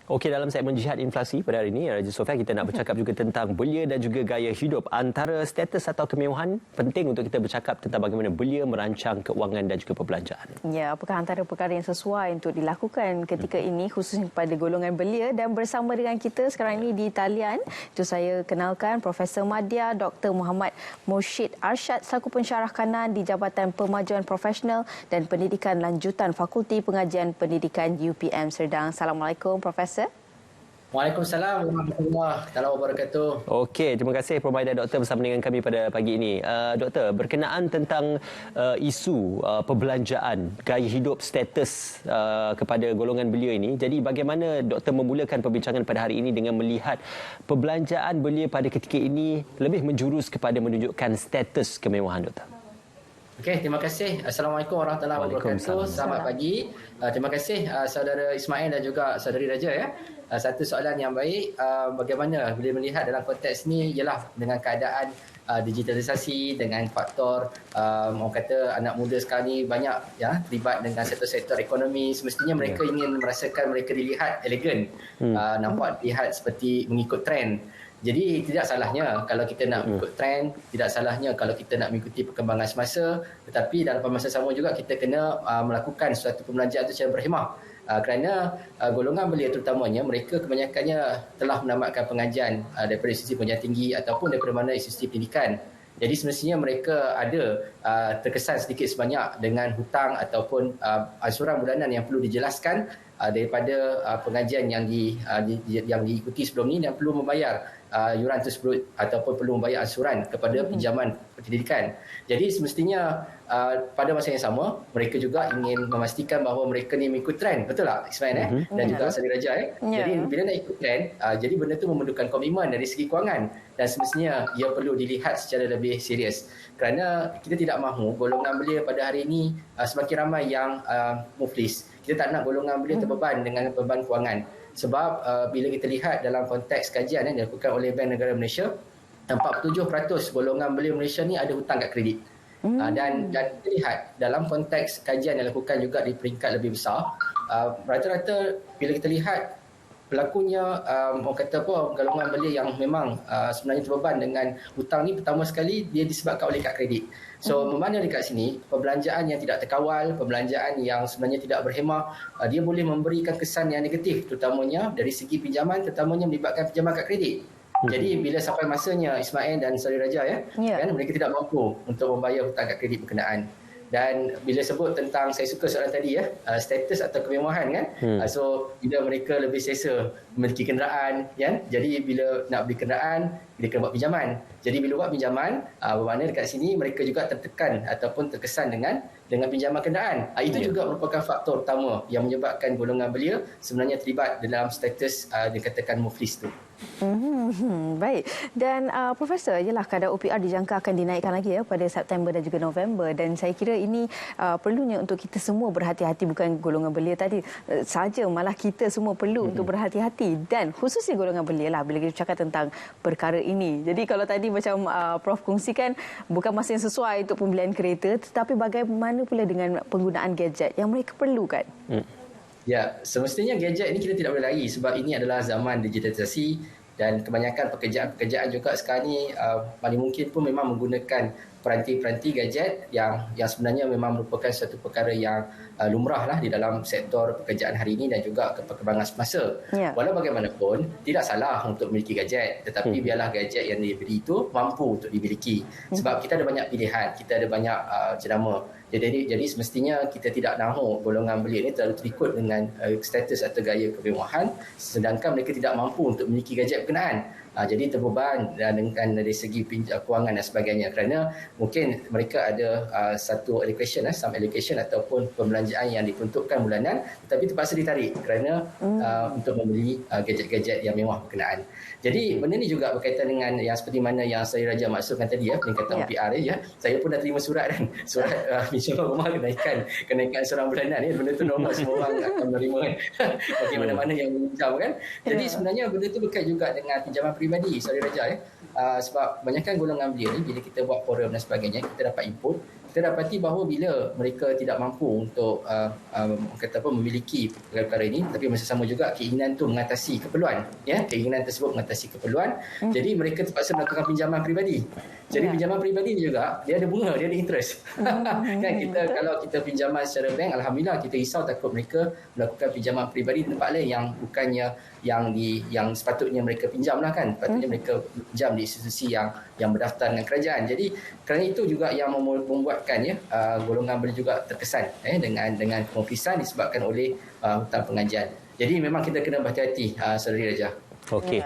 Okey, dalam segmen Jihad Inflasi pada hari ini, Raja Sofia, kita nak bercakap juga tentang belia dan juga gaya hidup. Antara status atau kemewahan, penting untuk kita bercakap tentang bagaimana belia merancang keuangan dan juga perbelanjaan. Ya, apakah antara perkara yang sesuai untuk dilakukan ketika ini, khususnya kepada golongan belia? Dan bersama dengan kita sekarang ini di talian, itu saya kenalkan Profesor Madya, Dr. Muhammad Mursyid Arsyad selaku pensyarah kanan di Jabatan Pemajuan Profesional dan Pendidikan Lanjutan Fakulti Pengajian Pendidikan UPM Serdang. Assalamualaikum, Profesor. Waalaikumsalam warahmatullahi wabarakatuh. Okey, terima kasih Provider Doktor bersama dengan kami pada pagi ini. Doktor, berkenaan tentang isu perbelanjaan, gaya hidup, status kepada golongan belia ini. Jadi bagaimana Doktor memulakan perbincangan pada hari ini dengan melihat perbelanjaan belia pada ketika ini lebih menjurus kepada menunjukkan status kemewahan, Doktor? Okey, terima kasih. Assalamualaikum warahmatullahi wabarakatuh. Selamat pagi. Terima kasih saudara Ismail dan juga saudari Raja ya. Satu soalan yang baik, bagaimana boleh melihat dalam konteks ni ialah dengan keadaan digitalisasi, dengan faktor orang kata anak muda sekarang ni banyak ya terlibat dengan sektor-sektor ekonomi. Semestinya mereka ingin merasakan mereka dilihat elegan, nampak dilihat seperti mengikut trend. Jadi tidak salahnya kalau kita nak mengikut trend, tidak salahnya kalau kita nak mengikuti perkembangan semasa, tetapi dalam masa sama juga kita kena melakukan suatu pembelanjaan itu secara berhemah. Kerana golongan belia terutamanya mereka kebanyakannya telah menamatkan pengajian daripada institusi pengajian tinggi ataupun daripada mana institusi pendidikan. Jadi semestinya mereka ada terkesan sedikit sebanyak dengan hutang ataupun ansuran bulanan yang perlu dijelaskan daripada pengajian yang diikuti sebelum ni, dan perlu membayar yuran tersebut ataupun perlu membayar ansuran kepada pinjaman pendidikan. Jadi semestinya pada masa yang sama mereka juga ingin memastikan bahawa mereka ni mengikut trend, betul tak Ismail dan juga Saudara Raja Jadi bila nak ikut trend, jadi benda tu memerlukan komitmen dari segi kewangan, dan semestinya ia perlu dilihat secara lebih serius. Kerana kita tidak mahu golongan belia pada hari ini semakin ramai yang muflis. Kita tak nak golongan belia terbeban dengan beban kewangan. Sebab bila kita lihat dalam konteks kajian yang dilakukan oleh Bank Negara Malaysia, 47% golongan belia Malaysia ni ada hutang kad kredit. Dan kita lihat dalam konteks kajian yang dilakukan juga di peringkat lebih besar, rata-rata bila kita lihat berlakunya orang kata apa, golongan belia yang memang sebenarnya terbeban dengan hutang ni, pertama sekali dia disebabkan oleh kad kredit. So bermakna dekat sini perbelanjaan yang tidak terkawal, perbelanjaan yang sebenarnya tidak berhemah, dia boleh memberikan kesan yang negatif, terutamanya dari segi pinjaman, terutamanya melibatkan pinjaman kad kredit. Jadi bila sampai masanya Ismail dan Saudara Raja kan, mereka tidak mampu untuk membayar hutang kad kredit berkenaan. Dan bila sebut tentang, saya suka soalan tadi status atau kemewahan kan. So bila mereka lebih selesa memiliki kenderaan kan. Jadi bila nak beli kenderaan, dia kena buat pinjaman. Jadi bila buat pinjaman, bermakna dekat sini mereka juga tertekan ataupun terkesan dengan pinjaman kenderaan. Itu juga merupakan faktor utama yang menyebabkan golongan belia sebenarnya terlibat dalam status dikatakan muflis tu. Baik. Dan Profesor, ialah kadar OPR dijangka akan dinaikkan lagi pada September dan juga November, dan saya kira ini perlunya untuk kita semua berhati-hati, bukan golongan belia tadi saja, malah kita semua perlu untuk berhati-hati, dan khususnya golongan belia lah bila kita cakap tentang perkara ini. Jadi kalau tadi macam Prof kongsikan, bukan masa yang sesuai untuk pembelian kereta, tetapi bagaimana pula dengan penggunaan gadget yang mereka perlukan? Ya, semestinya gadget ini kita tidak boleh lari sebab ini adalah zaman digitalisasi, dan kebanyakan pekerjaan-pekerjaan juga sekarang ni paling mungkin pun memang menggunakan peranti-peranti gadget yang sebenarnya memang merupakan satu perkara yang lumrah lah di dalam sektor pekerjaan hari ini dan juga perkembangan semasa. Walau bagaimanapun, tidak salah untuk memiliki gadget, tetapi biarlah gadget yang diberi itu mampu untuk dimiliki. Sebab kita ada banyak pilihan, kita ada banyak jenama. Jadi semestinya kita tidak mahu golongan belia ini terlalu terikut dengan status atau gaya kemewahan, sedangkan mereka tidak mampu untuk memiliki gadget berkenaan. Jadi terbeban dengan dari segi kewangan dan sebagainya, kerana mungkin mereka ada satu allocation, some allocation ataupun pembelanjaan yang diperuntukkan bulanan, tetapi terpaksa ditarik kerana untuk membeli gadget-gadget yang mewah berkenaan. Jadi benda ni juga berkaitan dengan yang seperti mana yang saya Raja maksudkan tadi peningkatan OPR saya pun dah terima surat pinjaman rumah kenaikan ansuran bulanan benda tu normal, semua orang akan menerima bagaimana-mana yang meminjam kan. Jadi sebenarnya benda tu berkait juga dengan pinjaman peribadi Saudara Raja sebab banyakkan golongan belia ni bila kita buat forum dan sebagainya, kita dapat input, kita dapati bahawa bila mereka tidak mampu untuk memiliki perkara ini, tapi masa sama juga keinginan tu mengatasi keperluan, keinginan tersebut mengatasi keperluan, jadi mereka terpaksa melakukan pinjaman peribadi. Jadi pinjaman peribadi ni juga dia ada bunga, dia ada interest. Kan kita kalau kita pinjaman secara bank, alhamdulillah kita risau takut mereka melakukan pinjaman peribadi di tempat lain yang bukannya yang sepatutnya mereka pinjam lah kan. Sepatutnya mereka pinjam di institusi yang berdaftar dengan kerajaan. Jadi kerana itu juga yang membuatkan golongan beli juga terkesan dengan pengofisan disebabkan oleh hutang pengajian. Jadi memang kita kena berhati-hati, Saudari Raja. Okey.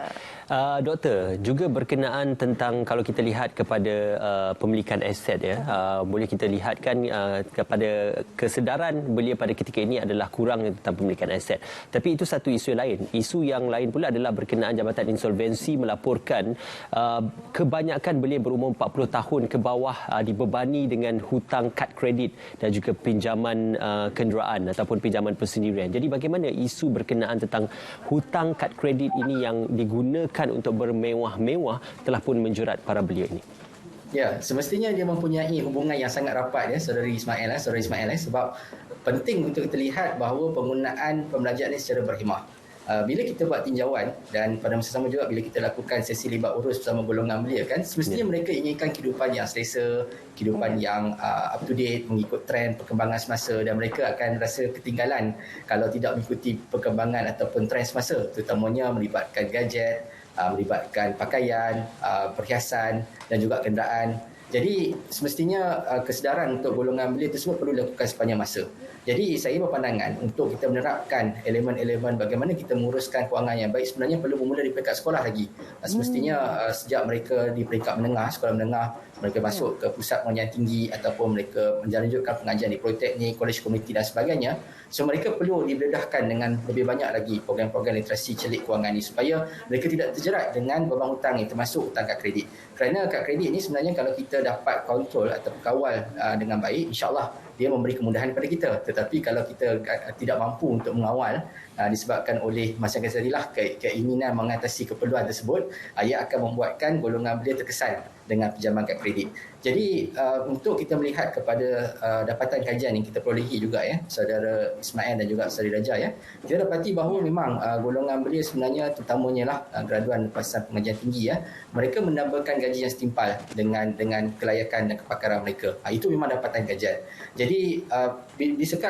Doktor, juga berkenaan tentang kalau kita lihat kepada pemilikan aset boleh kita lihatkan kepada kesedaran belia pada ketika ini adalah kurang tentang pemilikan aset. Tapi itu satu isu lain. Isu yang lain pula adalah berkenaan Jabatan Insolvensi melaporkan kebanyakan belia berumur 40 tahun ke bawah dibebani dengan hutang kad kredit dan juga pinjaman kenderaan ataupun pinjaman persendirian. Jadi bagaimana isu berkenaan tentang hutang kad kredit ini yang digunakan untuk bermewah-mewah telah pun menjerat para belia ini? Ya, semestinya dia mempunyai hubungan yang sangat rapat Saudara Ismail sebab penting untuk kita lihat bahawa penggunaan pembelanjaan ini secara berhemah. Bila kita buat tinjauan dan pada masa sama juga bila kita lakukan sesi libat urus bersama golongan belia kan, semestinya mereka inginkan kehidupan yang selesa, kehidupan yang up to date, mengikut trend perkembangan semasa, dan mereka akan rasa ketinggalan kalau tidak mengikuti perkembangan ataupun trend semasa, terutamanya melibatkan gadget, melibatkan pakaian, perhiasan dan juga kenderaan. Jadi semestinya kesedaran untuk golongan belia tersebut perlu dilakukan sepanjang masa. Jadi saya berpandangan untuk kita menerapkan elemen-elemen bagaimana kita menguruskan kewangan yang baik sebenarnya perlu bermula di peringkat sekolah lagi. Semestinya sejak mereka di peringkat menengah, sekolah menengah, mereka masuk ke pusat pengajian tinggi ataupun mereka menjalankan pengajian di politeknik, kolej komuniti dan sebagainya. So mereka perlu dibedahkan dengan lebih banyak lagi program-program literasi celik kewangan ini supaya mereka tidak terjerat dengan beban hutang ini, termasuk hutang kad kredit. Kerana kad kredit ini sebenarnya kalau kita dapat kontrol atau kawal dengan baik, insya-Allah dia memberi kemudahan kepada kita. Tetapi kalau kita tidak mampu untuk mengawal disebabkan oleh masyarakat tadilah keinginan mengatasi keperluan tersebut, ia akan membuatkan golongan belia terkesan dengan pinjaman kad kredit. Jadi untuk kita melihat kepada dapatan kajian yang kita perolehi juga Saudara Ismail dan juga Saudari Raja kita dapati bahawa memang golongan belia sebenarnya terutamanya lah graduan lepasan pengajian tinggi mereka menambahkan gaji yang setimpal dengan kelayakan dan kepakaran mereka. Itu memang dapatan kajian. Jadi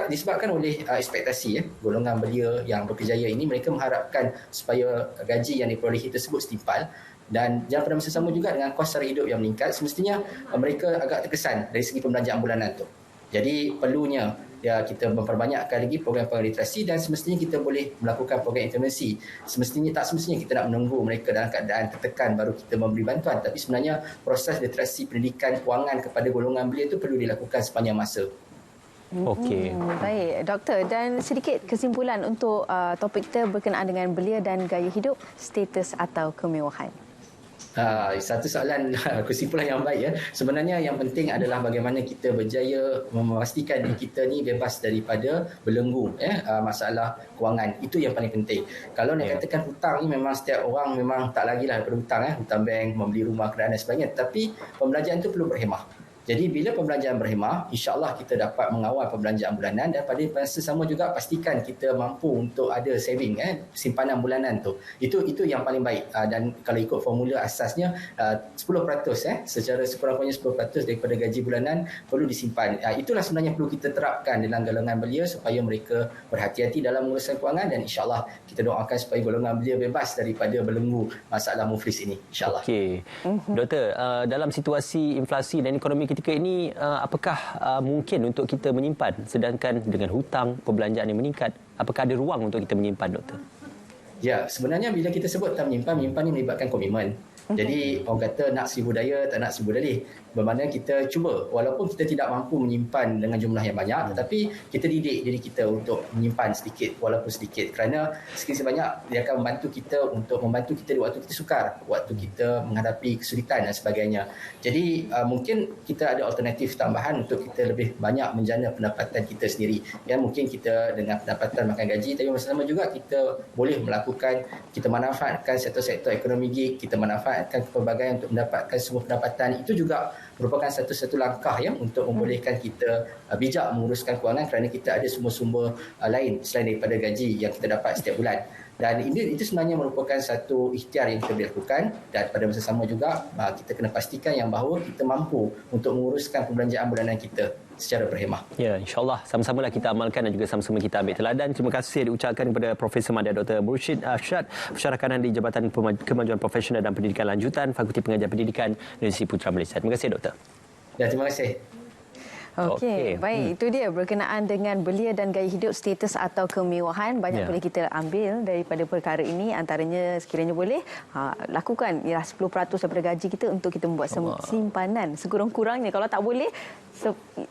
disebabkan oleh ekspektasi golongan belia yang berkejaya ini, mereka mengharapkan supaya gaji yang diperolehi tersebut setimpal. Dan pada masa sama juga dengan kos sara hidup yang meningkat, semestinya mereka agak terkesan dari segi pembelanjaan bulanan tu. Jadi perlunya kita memperbanyakkan lagi program-program literasi dan semestinya kita boleh melakukan program intervensi. Tak semestinya kita nak menunggu mereka dalam keadaan tertekan baru kita memberi bantuan, tapi sebenarnya proses literasi pendidikan kewangan kepada golongan belia itu perlu dilakukan sepanjang masa. Okey. Baik, doktor, dan sedikit kesimpulan untuk topik kita berkenaan dengan belia dan gaya hidup, status atau kemewahan. Satu soalan kesimpulan yang baik Sebenarnya yang penting adalah bagaimana kita berjaya memastikan diri kita ni bebas daripada belenggu masalah kewangan. Itu yang paling penting. Kalau nak katakan hutang ni memang setiap orang memang tak lagilah daripada hutang hutang bank, membeli rumah, kenderaan dan sebagainya, tapi pembelanjaan tu perlu berhemah. Jadi bila pembelanjaan berhemah, insya-Allah kita dapat mengawal pembelanjaan bulanan dan pada masa sama juga pastikan kita mampu untuk ada saving simpanan bulanan tu. Itu yang paling baik dan kalau ikut formula asasnya 10% secara sekurang-kurangnya 10% daripada gaji bulanan perlu disimpan. Itulah sebenarnya perlu kita terapkan dalam golongan belia supaya mereka berhati-hati dalam menguruskan kewangan dan insya-Allah kita doakan supaya golongan belia bebas daripada belenggu masalah muflis ini, insya-Allah. Okey. Doktor, dalam situasi inflasi dan ekonomi ketika ini, apakah mungkin untuk kita menyimpan sedangkan dengan hutang perbelanjaan yang meningkat, apakah ada ruang untuk kita menyimpan, doktor? Ya, sebenarnya bila kita sebut tentang menyimpan ni melibatkan komitmen. Jadi orang kata nak 1000 daya tak nak 1000 dalih. Bermakna kita cuba walaupun kita tidak mampu menyimpan dengan jumlah yang banyak, tetapi kita didik diri kita untuk menyimpan sedikit walaupun sedikit, kerana sedikit sebanyak dia akan membantu kita di waktu kita sukar, waktu kita menghadapi kesulitan dan sebagainya. Jadi mungkin kita ada alternatif tambahan untuk kita lebih banyak menjana pendapatan kita sendiri. Mungkin kita dengan pendapatan makan gaji, tapi bersama juga kita boleh kita manfaatkan sektor-sektor ekonomi gig, kita manfaatkan memanfaatkan kepelbagaian untuk mendapatkan sebuah pendapatan, itu juga merupakan satu-satu langkah ya untuk membolehkan kita bijak menguruskan kewangan, kerana kita ada sumber-sumber lain selain daripada gaji yang kita dapat setiap bulan. Dan itu sebenarnya merupakan satu ikhtiar yang kita boleh lakukan, dan pada masa sama juga kita kena pastikan yang bahawa kita mampu untuk menguruskan pembelanjaan bulanan kita secara berhemah. Ya, insyaAllah sama-samalah kita amalkan dan juga sama-sama kita ambil teladan. Terima kasih diucapkan kepada Profesor Madya Dr. Mursyid Arsyad, Pensyarah Kanan di Jabatan Kemajuan Profesional dan Pendidikan Lanjutan, Fakulti Pengajian Pendidikan Universiti Putra Malaysia. Terima kasih, Doktor. Ya, terima kasih. Okey, baik. Itu dia berkenaan dengan belia dan gaya hidup, status atau kemewahan. Banyak boleh kita ambil daripada perkara ini. Antaranya sekiranya boleh, lakukan ialah 10% daripada gaji kita untuk kita membuat simpanan. Sekurang-kurangnya. Kalau tak boleh,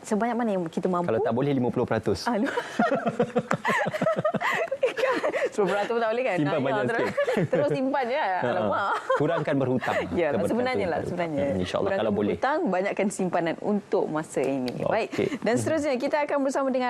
sebanyak mana yang kita mampu. Kalau tak boleh, 50%. 10% tak boleh kan? Simpan banyak sikit. Terus simpan je. Alamak. Kurangkan berhutang. Ya, sebenarnya. InsyaAllah kalau boleh. Hutang, banyakkan simpanan untuk masa ini. Baik. Dan seterusnya kita akan bersama dengan